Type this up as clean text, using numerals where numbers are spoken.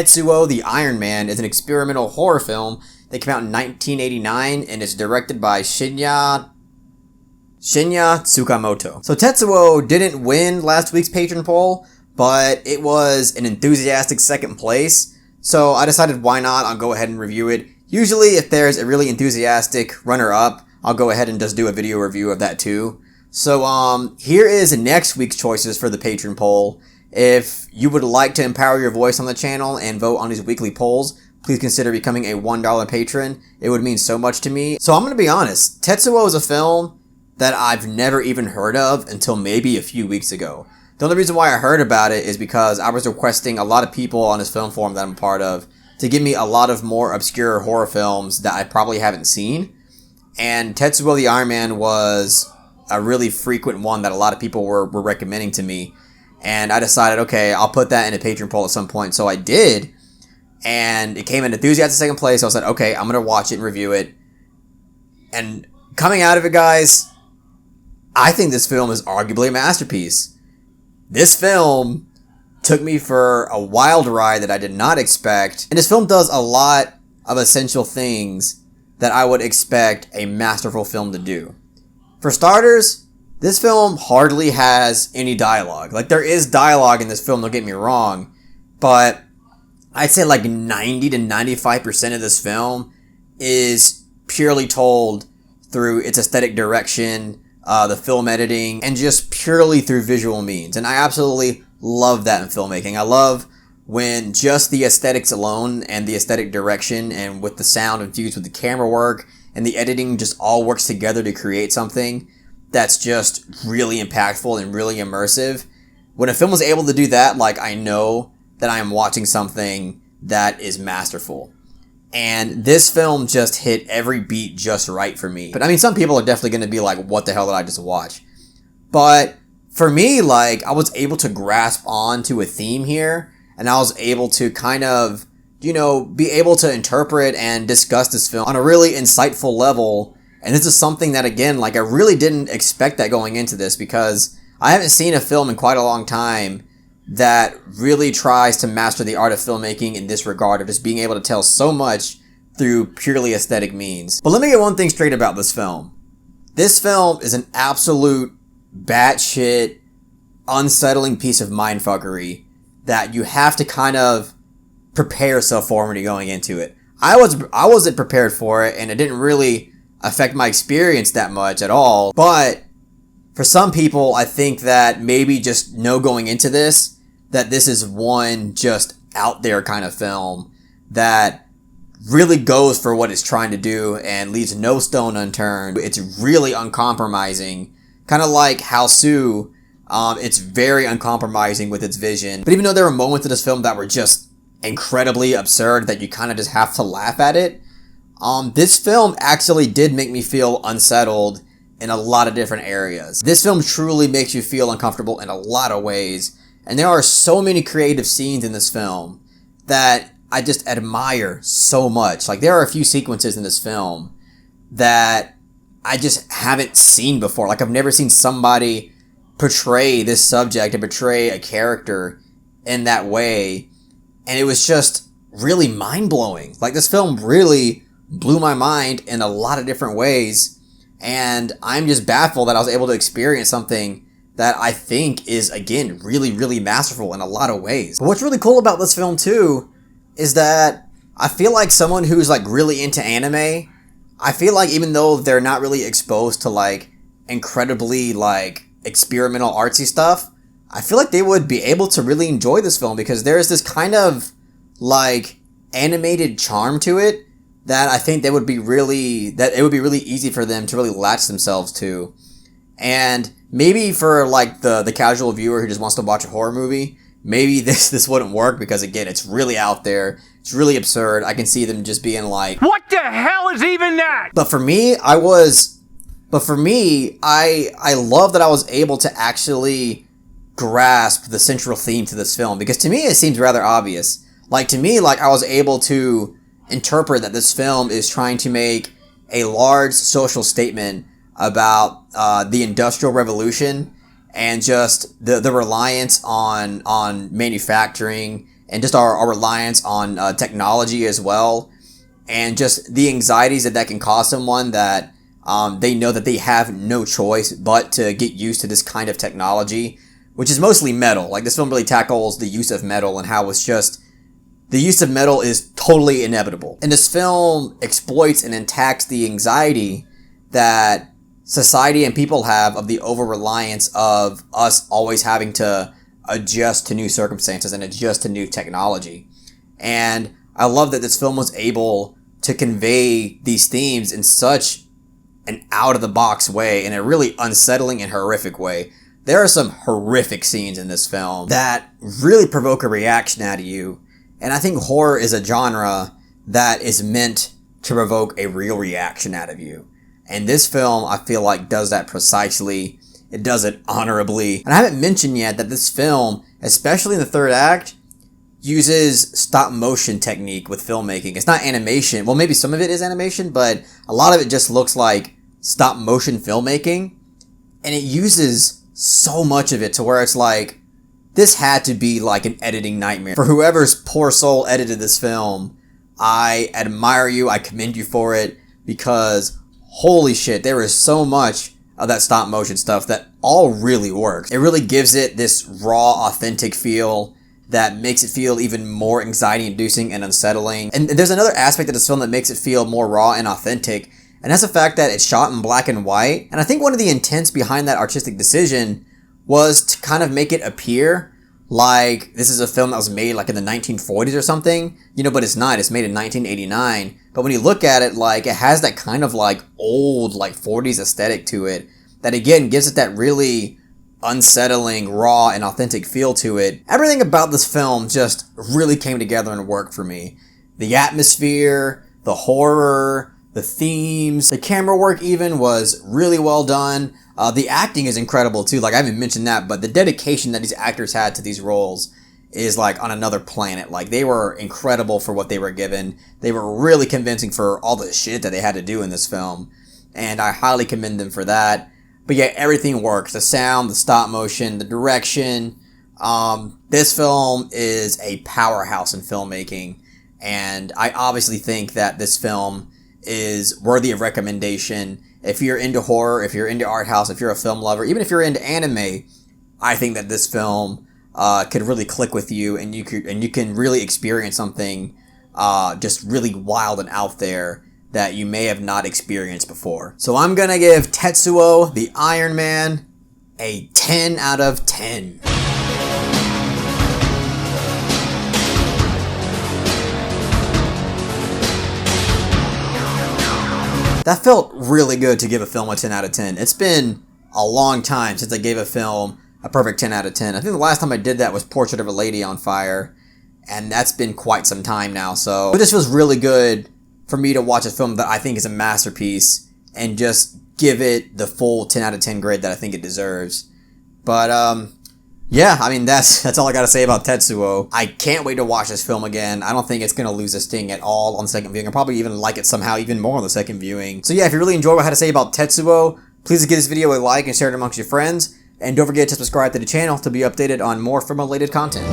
Tetsuo the Iron Man is an experimental horror film that came out in 1989 and is directed by shin'ya Tsukamoto. So Tetsuo didn't win last week's patron poll, but it was an enthusiastic second place. So I decided why not, I'll go ahead and review it. Usually if there's a really enthusiastic runner-up, I'll go ahead and just do a video review of that too. So here is next week's choices for the patron poll. If you would like to empower your voice on the channel and vote on these weekly polls, please consider becoming a $1 patron. It would mean so much to me. So I'm going to be honest, Tetsuo is a film that I've never even heard of until maybe a few weeks ago. The only reason why I heard about it is because I was requesting a lot of people on this film forum that I'm a part of to give me a lot of more obscure horror films that I probably haven't seen. And Tetsuo the Iron Man was a really frequent one that a lot of people were recommending to me. And I decided, okay, I'll put that in a patron poll at some point. So I did. And it came in enthusiastic second place. So I said, okay, I'm going to watch it and review it. And coming out of it, guys, I think this film is arguably a masterpiece. This film took me for a wild ride that I did not expect. And this film does a lot of essential things that I would expect a masterful film to do. For starters, this film hardly has any dialogue. Like, there is dialogue in this film, don't get me wrong, but I'd say like 90 to 95% of this film is purely told through its aesthetic direction, the film editing, and just purely through visual means. And I absolutely love that in filmmaking. I love when just the aesthetics alone and the aesthetic direction and with the sound infused with the camera work and the editing just all works together to create something that's just really impactful and really immersive. When a film is able to do that, like, I know that I am watching something that is masterful. And this film just hit every beat just right for me. But I mean, some people are definitely going to be like, what the hell did I just watch? But for me, like, I was able to grasp onto a theme here, and I was able to kind of, be able to interpret and discuss this film on a really insightful level. And this is something that, again, like, I really didn't expect that going into this, because I haven't seen a film in quite a long time that really tries to master the art of filmmaking in this regard, of just being able to tell so much through purely aesthetic means. But let me get one thing straight about this film. This film is an absolute batshit, unsettling piece of mindfuckery that you have to kind of prepare yourself for when you're going into it. I wasn't prepared for it, and it didn't really affect my experience that much at all. But for some people, I think that maybe just know going into this that this is one just out there kind of film that really goes for what it's trying to do and leaves no stone unturned. It's really uncompromising, kind of like Hausu. It's very uncompromising with its vision. But even though there were moments in this film that were just incredibly absurd that you kind of just have to laugh at it, this film actually did make me feel unsettled in a lot of different areas. This film truly makes you feel uncomfortable in a lot of ways. And there are so many creative scenes in this film that I just admire so much. Like, there are a few sequences in this film that I just haven't seen before. Like, I've never seen somebody portray this subject and portray a character in that way. And it was just really mind-blowing. Like, this film really blew my mind in a lot of different ways. And I'm just baffled that I was able to experience something that I think is, again, really, really masterful in a lot of ways. But what's really cool about this film, too, is that I feel like someone who's, like, really into anime, I feel like even though they're not really exposed to, like, incredibly, like, experimental artsy stuff, I feel like they would be able to really enjoy this film, because there's this kind of, like, animated charm to it that I think it would be really easy for them to really latch themselves to. And maybe for, like, the casual viewer who just wants to watch a horror movie, maybe this wouldn't work, because, again, it's really out there. It's really absurd. I can see them just being like, what the hell is even that? But for me, I love that I was able to actually grasp the central theme to this film, because to me, it seems rather obvious. Like, to me, like, I was able to interpret that this film is trying to make a large social statement about the Industrial Revolution and just the reliance on manufacturing and just our reliance on technology as well, and just the anxieties that can cause someone that they know that they have no choice but to get used to this kind of technology, which is mostly metal. Like, this film really tackles the use of metal and how it's just, the use of metal is totally inevitable. And this film exploits and attacks the anxiety that society and people have of the over-reliance of us always having to adjust to new circumstances and adjust to new technology. And I love that this film was able to convey these themes in such an out-of-the-box way, in a really unsettling and horrific way. There are some horrific scenes in this film that really provoke a reaction out of you. And I think horror is a genre that is meant to provoke a real reaction out of you. And this film, I feel like, does that precisely. It does it honorably. And I haven't mentioned yet that this film, especially in the third act, uses stop motion technique with filmmaking. It's not animation. Well, maybe some of it is animation, but a lot of it just looks like stop motion filmmaking. And it uses so much of it to where it's like, this had to be like an editing nightmare. For whoever's poor soul edited this film, I admire you. I commend you for it, because holy shit, there is so much of that stop motion stuff that all really works. It really gives it this raw, authentic feel that makes it feel even more anxiety inducing and unsettling. And there's another aspect of this film that makes it feel more raw and authentic, and that's the fact that it's shot in black and white. And I think one of the intents behind that artistic decision was to kind of make it appear like this is a film that was made like in the 1940s or something, but it's not. It's made in 1989. But when you look at it, like, it has that kind of like old, like 40s aesthetic to it that again gives it that really unsettling, raw, and authentic feel to it. Everything about this film just really came together and worked for me. The atmosphere, the horror, the themes, the camera work even was really well done. The acting is incredible too. Like, I haven't mentioned that, but the dedication that these actors had to these roles is like on another planet. Like, they were incredible for what they were given. They were really convincing for all the shit that they had to do in this film, and I highly commend them for that. But yeah, everything works. The sound, the stop motion, the direction. This film is a powerhouse in filmmaking, and I obviously think that this film is worthy of recommendation. If you're into horror, if you're into art house, if you're a film lover, even if you're into anime, I think that this film could really click with you, and you can really experience something just really wild and out there that you may have not experienced before. So I'm gonna give Tetsuo the Iron Man a 10 out of 10. That felt really good to give a film a 10 out of 10. It's been a long time since I gave a film a perfect 10 out of 10. I think the last time I did that was Portrait of a Lady on Fire, and that's been quite some time now. So this was really good for me to watch a film that I think is a masterpiece and just give it the full 10 out of 10 grade that I think it deserves. But yeah, I mean, that's all I gotta say about Tetsuo. I can't wait to watch this film again. I don't think it's gonna lose a sting at all on the second viewing. I'll probably even like it somehow even more on the second viewing. So yeah, if you really enjoyed what I had to say about Tetsuo, please give this video a like and share it amongst your friends. And don't forget to subscribe to the channel to be updated on more film-related content.